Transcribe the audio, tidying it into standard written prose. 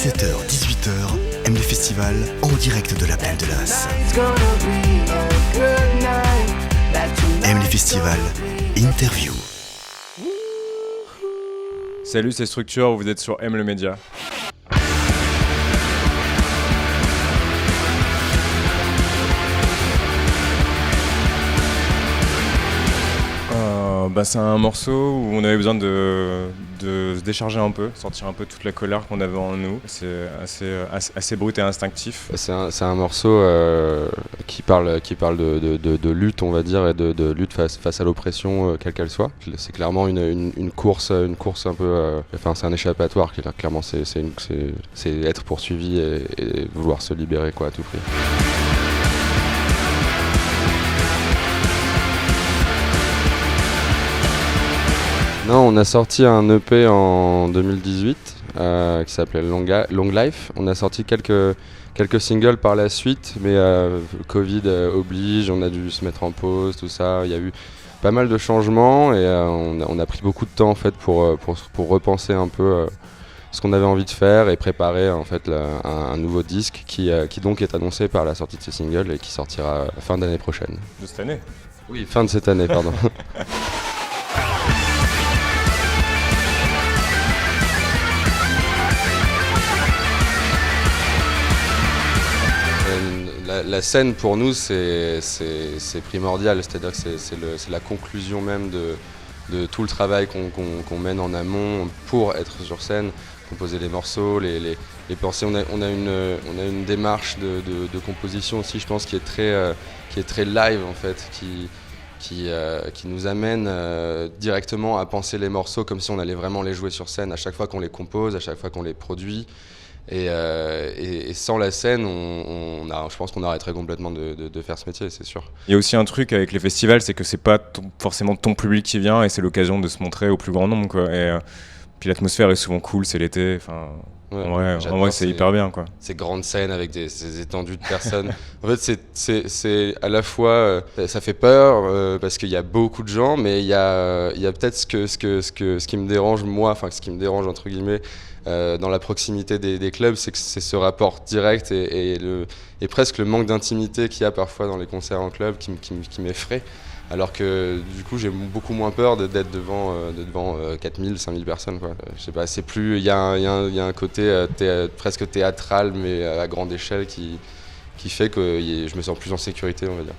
17h-18h, M le Festival en direct de la Plaine de l'As. M le Festival, interview. Salut, c'est Structure, vous êtes sur M le Média. C'est un morceau où on avait besoin de se décharger un peu, sortir un peu toute la colère qu'on avait en nous. C'est assez brut et instinctif. C'est un morceau qui parle de lutte, on va dire, et de lutte face à l'oppression, quelle qu'elle soit. C'est clairement une course un peu. C'est un échappatoire. Clairement, c'est être poursuivi et vouloir se libérer, quoi, à tout prix. Non, on a sorti un EP en 2018 qui s'appelait Long Life. On a sorti quelques singles par la suite, mais Covid oblige, on a dû se mettre en pause, tout ça. Il y a eu pas mal de changements et on a pris beaucoup de temps en fait pour repenser un peu ce qu'on avait envie de faire et préparer en fait un nouveau disque qui donc est annoncé par la sortie de ces singles et qui sortira fin d'année prochaine. De cette année ? Oui, fin de cette année, pardon. La scène pour nous c'est primordial, c'est-à-dire que c'est la conclusion même de tout le travail qu'on mène en amont pour être sur scène, composer les morceaux, les penser. On a une démarche de composition aussi, je pense, qui est très live en fait, qui nous amène directement à penser les morceaux comme si on allait vraiment les jouer sur scène à chaque fois qu'on les compose, à chaque fois qu'on les produit. Et sans la scène, je pense qu'on arrêterait complètement de faire ce métier, c'est sûr. Il y a aussi un truc avec les festivals, c'est que c'est pas forcément ton public qui vient et c'est l'occasion de se montrer au plus grand nombre, quoi. Et puis l'atmosphère est souvent cool, c'est l'été. Ouais, en vrai, c'est hyper bien, quoi. Ces grandes scènes avec ces étendues de personnes. En fait, c'est à la fois ça fait peur parce qu'il y a beaucoup de gens, mais il y a peut-être ce qui me dérange moi, enfin ce qui me dérange entre guillemets. Dans la proximité des clubs, c'est que c'est ce rapport direct et presque le manque d'intimité qu'il y a parfois dans les concerts en club qui m'effraie. Alors que du coup, j'ai beaucoup moins peur d'être devant 4000, 5000 personnes, quoi. Je sais pas, c'est plus. Il y a un côté presque théâtral, mais à grande échelle qui fait que je me sens plus en sécurité, on va dire.